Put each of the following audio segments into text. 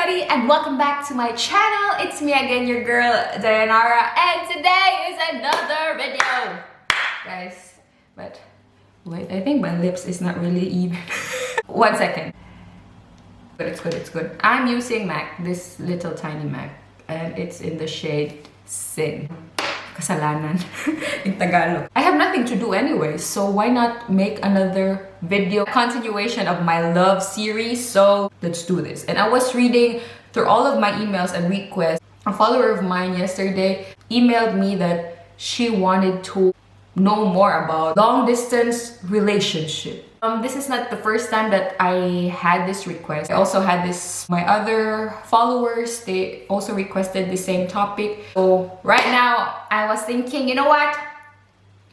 everybody, and welcome back to my channel. It's me again, your girl Dayanara, and today is another video, guys. But wait, I think my lips is not really even. 1 second. But it's good. I'm using MAC, this little tiny MAC, and it's in the shade Sin. Kasalanan in Tagalog. I have nothing to do anyway, so why not make another video continuation of my love series? So let's do this. And I was reading through all of my emails and requests. A follower of mine yesterday emailed me that she wanted to know more about long distance relationship. This is not the first time that I had this request. I also had this, my other followers, they also requested the same topic. So right now I was thinking, you know what?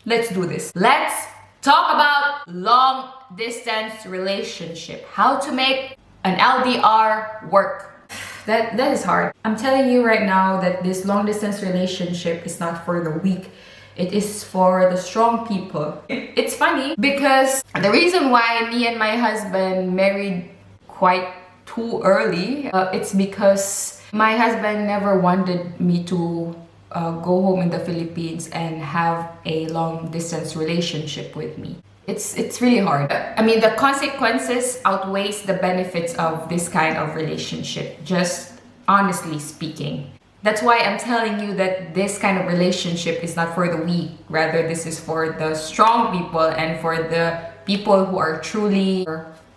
Let's do this. Let's talk about long distance relationship. How to make an LDR work. That is hard. I'm telling you right now that this long distance relationship is not for the weak. It is for the strong people. It's funny because the reason why me and my husband married quite too early, it's because my husband never wanted me to go home in the Philippines and have a long distance relationship with me. It's really hard. I mean, the consequences outweighs the benefits of this kind of relationship, just honestly speaking. That's why I'm telling you that this kind of relationship is not for the weak. Rather, this is for the strong people and for the people who are truly,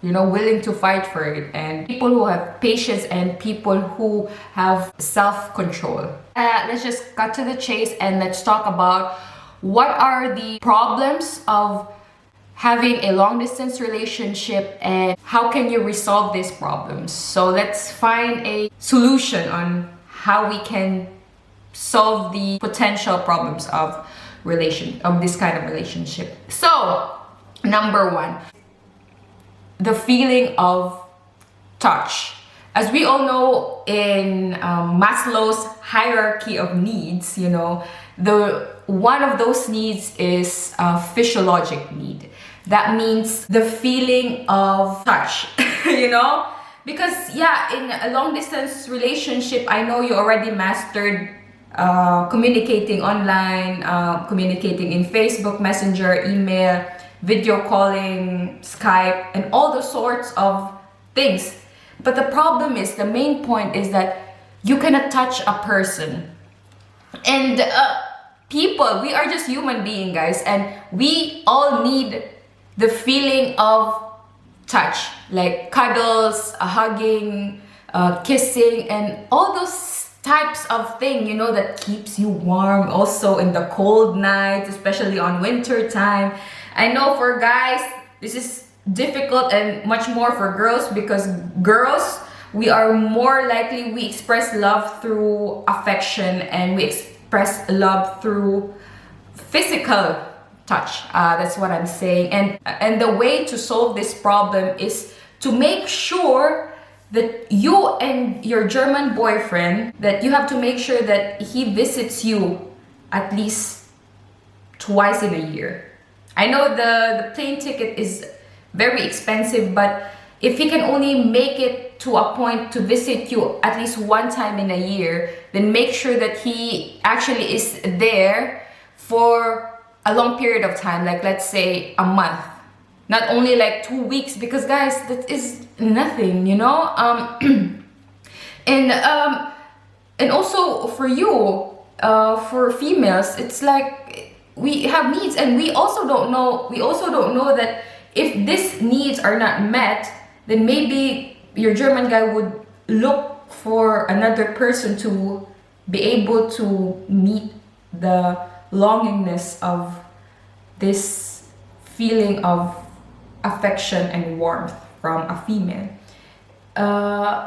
willing to fight for it, and people who have patience and people who have self-control. Let's just cut to the chase and let's talk about what are the problems of having a long distance relationship and how can you resolve these problems. So let's find a solution on how we can solve the potential problems of this kind of relationship. So, number one, the feeling of touch. As we all know, in Maslow's hierarchy of needs, one of those needs is a physiologic need. That means the feeling of touch, Because in a long distance relationship, I know you already mastered communicating online, communicating in Facebook, Messenger, email, video calling, Skype, and all the sorts of things. But the problem is, the main point is that you cannot touch a person. And people, we are just human beings, guys, and we all need the feeling of touch, like cuddles, hugging, kissing, and all those types of thing, that keeps you warm also in the cold nights, especially on winter time. I know for guys, this is difficult and much more for girls, because girls, we are more likely, we express love through affection and we express love through physical touch. That's what I'm saying. And the way to solve this problem is to make sure that you and your German boyfriend, that you have to make sure that he visits you at least twice in a year. I know the plane ticket is very expensive, but if he can only make it to a point to visit you at least one time in a year, then make sure that he actually is there for a long period of time, like let's say a month, not only like 2 weeks, because guys, that is nothing, and also for you, for females, it's like we have needs, and we also don't know that if these needs are not met, then maybe your German guy would look for another person to be able to meet the longingness of this feeling of affection and warmth from a female.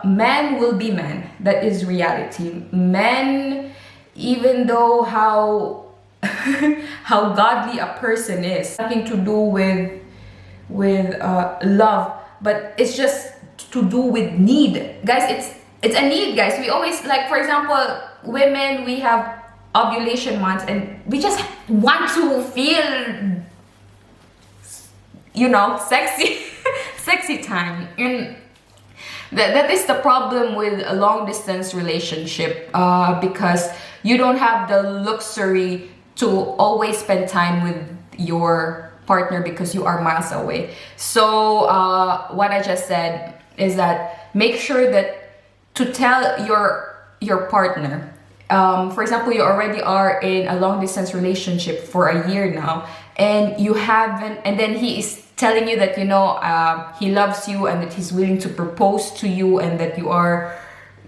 Man will be man. That is reality. Men, even though how how godly a person is, nothing to do with love, but it's just to do with need, guys. It's a need, guys. We always, like, for example, women, we have ovulation months and we just want to feel sexy sexy time. And That is the problem with a long distance relationship, because you don't have the luxury to always spend time with your partner because you are miles away. So what I just said is that make sure that to tell your partner, for example, you already are in a long distance relationship for a year now, and you haven't, and then he is telling you that, you know, he loves you and that he's willing to propose to you, and that you are,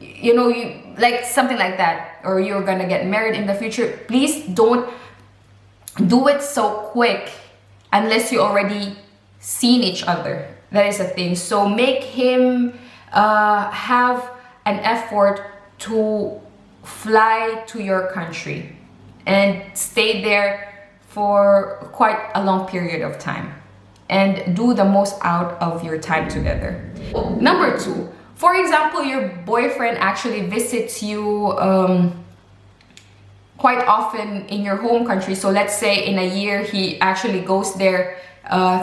you know, you like something like that, or you're gonna get married in the future. Please don't do it so quick unless you already seen each other. That is a thing. So make him have an effort to fly to your country and stay there for quite a long period of time, and do the most out of your time together. Number 2, for example, your boyfriend actually visits you quite often in your home country. So let's say in a year he actually goes there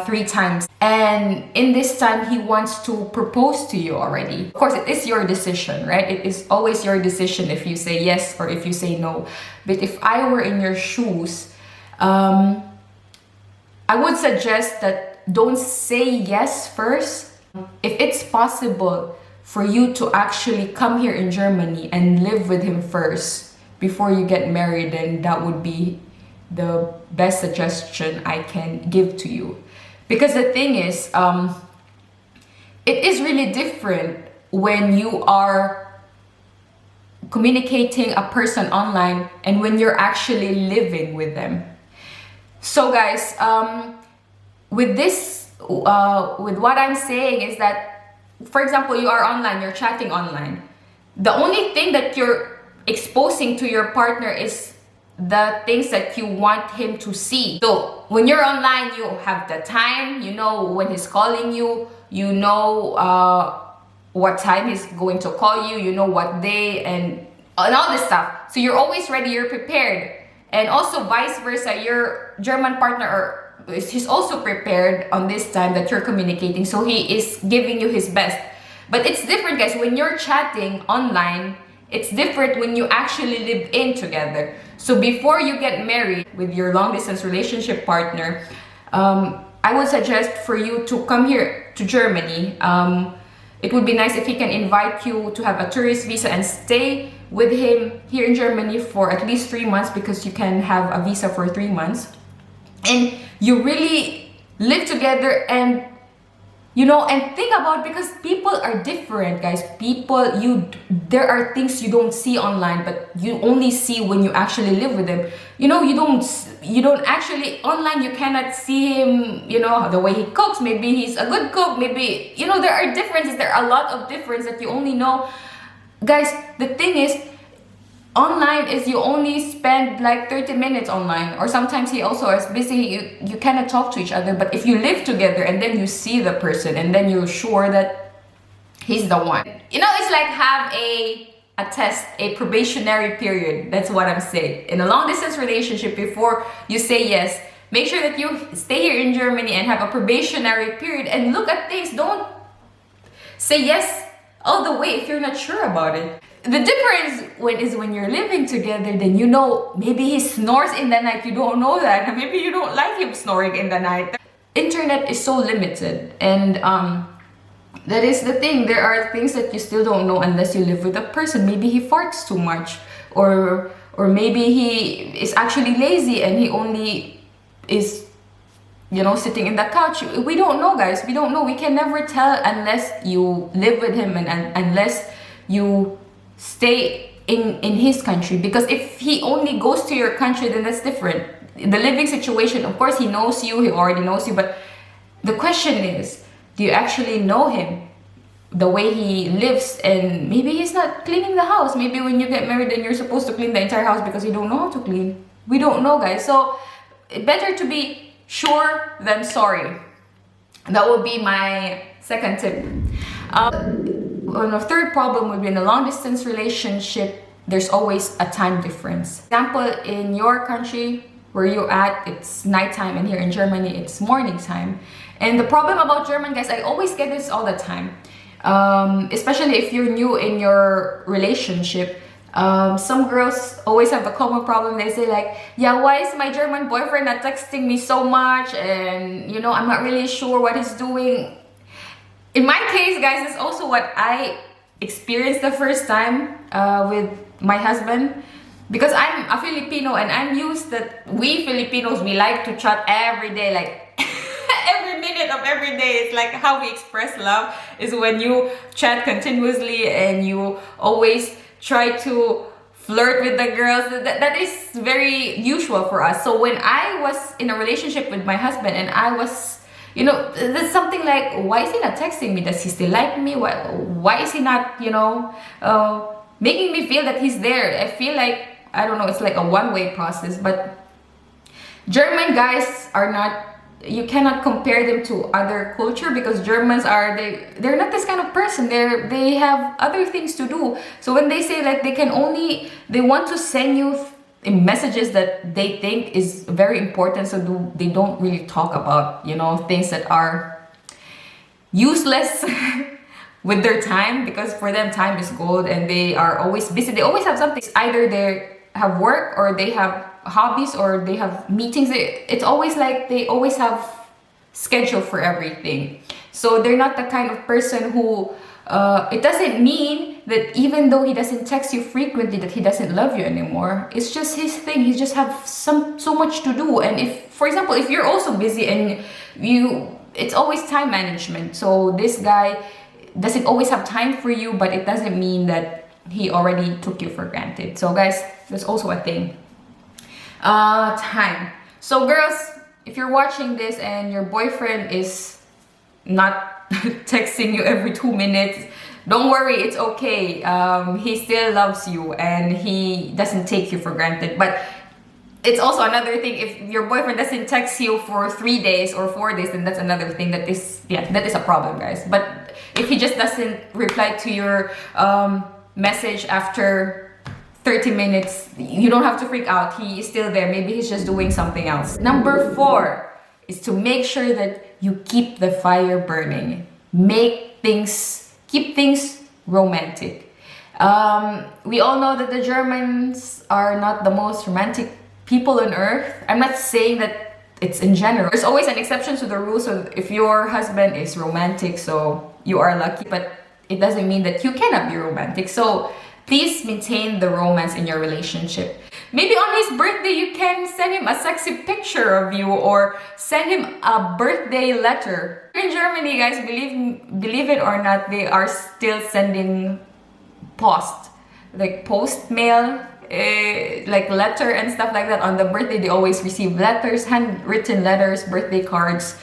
3 times, and in this time he wants to propose to you already. Of course, it is your decision, right? It is always your decision if you say yes or if you say no. But if I were in your shoes, I would suggest that don't say yes first. If it's possible for you to actually come here in Germany and live with him first before you get married, then that would be the best suggestion I can give to you. Because the thing is, it is really different when you are communicating a person online and when you're actually living with them. So guys, with this, with what I'm saying is that, for example, you are online, you're chatting online. The only thing that you're exposing to your partner is the things that you want him to see. So when you're online, you have the time, you know when he's calling you, you know what time he's going to call you, you know what day, and all this stuff. So you're always ready, you're prepared. And also vice versa, your German partner he's also prepared on this time that you're communicating, so he is giving you his best. But it's different, guys, when you're chatting online. It's different when you actually live in together. So before you get married with your long distance relationship partner, I would suggest for you to come here to Germany. It would be nice if he can invite you to have a tourist visa and stay with him here in Germany for at least 3 months, because you can have a visa for 3 months. And you really live together, and you know, and think about, because people are different, guys. There are things you don't see online, but you only see when you actually live with them. You know, you don't actually, online you cannot see him, you know, the way he cooks. Maybe he's a good cook, maybe, you know, there are differences. There are a lot of difference that you only know. Guys, the thing is, online is you only spend like 30 minutes online, or sometimes he also is busy, you cannot talk to each other. But if you live together and then you see the person and then you're sure that he's the one, you know, it's like have a test, a probationary period. That's what I'm saying. In a long distance relationship, before you say yes, make sure that you stay here in Germany and have a probationary period and look at things. Don't say yes all the way if you're not sure about it. The difference is when you're living together, then you know, maybe he snores in the night, you don't know that, and maybe you don't like him snoring in the night. Internet is so limited, and that is the thing. There are things that you still don't know unless you live with a person. Maybe he farts too much, or maybe he is actually lazy and he only is, you know, sitting in the couch. We don't know, guys. We don't know. We can never tell unless you live with him and unless you stay in his country. Because if he only goes to your country, then that's different. The living situation, of course, he knows you, he already knows you, but the question is, do you actually know him, the way he lives? And maybe he's not cleaning the house. Maybe when you get married, then you're supposed to clean the entire house because you don't know how to clean. We don't know, guys. So better to be sure than sorry. That would be my second tip. The third problem would be in a long distance relationship, there's always a time difference. For example, in your country where you're at, it's nighttime, and here in Germany, it's morning time. And the problem about German, guys, I always get this all the time. especially if you're new in your relationship. Some girls always have a common problem. They say like, yeah, why is my German boyfriend not texting me so much? And you know, I'm not really sure what he's doing. In my case, guys, it's also what I experienced the first time with my husband. Because I'm a Filipino and I'm used that we Filipinos, we like to chat every day, like every minute of every day. It's like how we express love is when you chat continuously and you always try to flirt with the girls. That is very usual for us. So when I was in a relationship with my husband and I was, you know, there's something like, why is he not texting me? Does he still like me? Why is he not, you know, making me feel that he's there? I feel like, I don't know, it's like a one-way process. But German guys are not, you cannot compare them to other culture, because Germans are, they're not this kind of person. They have other things to do. So when they say like they want to send you messages that they think is very important, so they don't really talk about, you know, things that are useless with their time, because for them time is gold and they are always busy. They always have something. Either they have work or they have hobbies or they have meetings. It's always like they always have schedule for everything. So they're not the kind of person who it doesn't mean that even though he doesn't text you frequently that he doesn't love you anymore. It's just his thing. He just have so much to do. And if, for example, if you're also busy and it's always time management. So this guy doesn't always have time for you, but it doesn't mean that he already took you for granted. So guys, there's also a thing. Time. So girls, if you're watching this and your boyfriend is not texting you every 2 minutes, don't worry, it's okay. He still loves you and he doesn't take you for granted. But it's also another thing, if your boyfriend doesn't text you for 3 days or 4 days, then that's another thing that is, yeah, that is a problem, guys. But if he just doesn't reply to your message after 30 minutes, you don't have to freak out. He is still there. Maybe he's just doing something else. Number 4 is to make sure that you keep the fire burning. Keep things romantic. We all know that the Germans are not the most romantic people on earth. I'm not saying that it's in general. There's always an exception to the rule. So if your husband is romantic, so you are lucky, but it doesn't mean that you cannot be romantic. So please maintain the romance in your relationship. Maybe on his birthday, you can send him a sexy picture of you or send him a birthday letter. In Germany, guys, believe it or not, they are still sending post mail, like letter and stuff like that. On the birthday, they always receive letters, handwritten letters, birthday cards.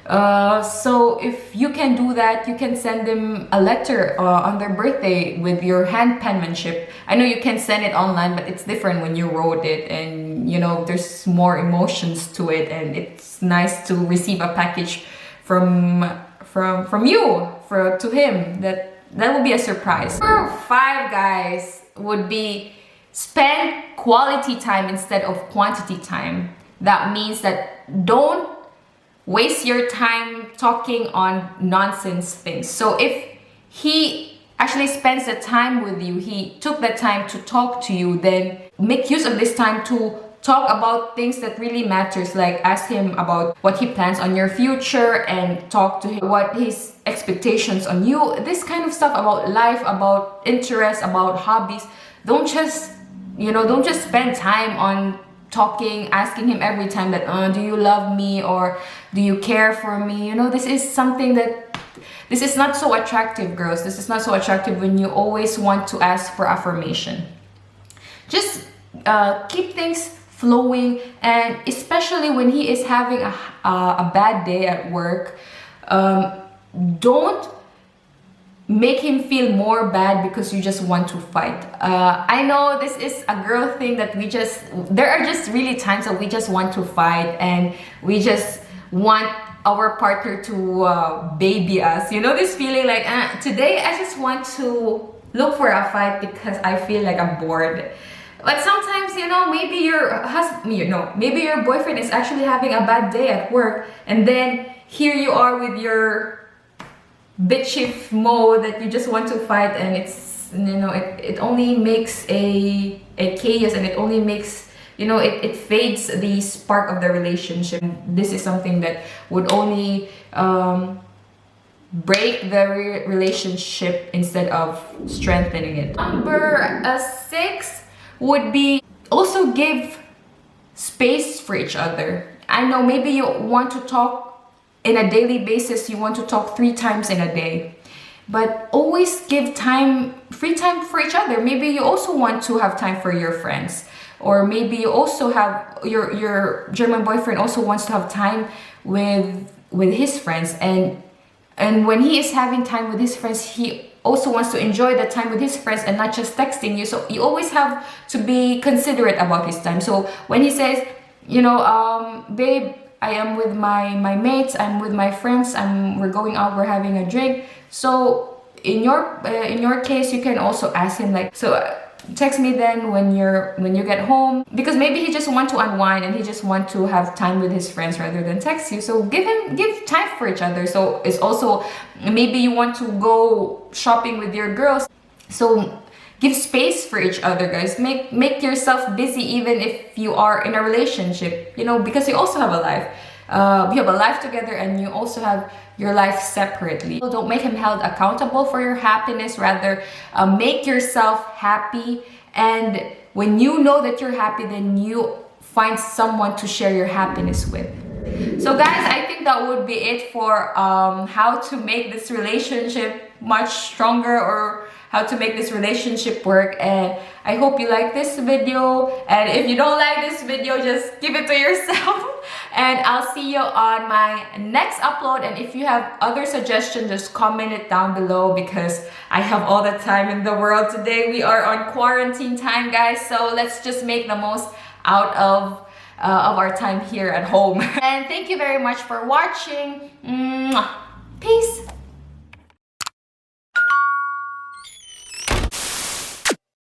So if you can do that, you can send them a letter on their birthday with your hand penmanship. I know you can send it online, but it's different when you wrote it, and you know there's more emotions to it, and it's nice to receive a package from you to him. That would be a surprise. Number 5, guys, would be spend quality time instead of quantity time. That means that don't waste your time talking on nonsense things. So if he actually spends the time with you, he took the time to talk to you, then make use of this time to talk about things that really matters. Like ask him about what he plans on your future and talk to him what his expectations on you. This kind of stuff about life, about interests, about hobbies. Don't just spend time on talking, asking him every time that, do you love me or do you care for me? You know, this is not so attractive, girls. This is not so attractive when you always want to ask for affirmation. Just keep things flowing, and especially when he is having a bad day at work, don't make him feel more bad because you just want to fight. I know this is a girl thing that there are just really times that we just want to fight and we just want our partner to baby us. You know this feeling like, today I just want to look for a fight because I feel like I'm bored. But sometimes, maybe maybe your boyfriend is actually having a bad day at work, and then here you are with your bitchy mode that you just want to fight, and it's, you know, it only makes a chaos, and it only makes, you know, it fades the spark of the relationship. This is something that would only break the relationship instead of strengthening it. Number 6 would be also give space for each other. I know maybe you want to talk in a daily basis, you want to talk 3 times in a day, but always give time, free time for each other. Maybe you also want to have time for your friends, or maybe you also have your German boyfriend also wants to have time with his friends, and when he is having time with his friends, he also wants to enjoy the time with his friends and not just texting you. So you always have to be considerate about his time. So when he says, you know, babe, I am with my mates, I'm with my friends, we're going out, we're having a drink. So in your case, you can also ask him like, so text me then when you get home, because maybe he just want to unwind and he just want to have time with his friends rather than text you. So give time for each other. So it's also, maybe you want to go shopping with your girls, so give space for each other, guys. Make yourself busy even if you are in a relationship, you know, because you also have a life. You have a life together and you also have your life separately. Don't make him held accountable for your happiness, rather make yourself happy, and when you know that you're happy, then you find someone to share your happiness with. So guys, I think that would be it for how to make this relationship much stronger, or how to make this relationship work. And I hope you like this video, and if you don't like this video, just give it to yourself. And I'll see you on my next upload. And if you have other suggestions, just comment it down below, because I have all the time in the world today. We are on quarantine time, guys, so let's just make the most out of our time here at home. And thank you very much for watching. Mwah.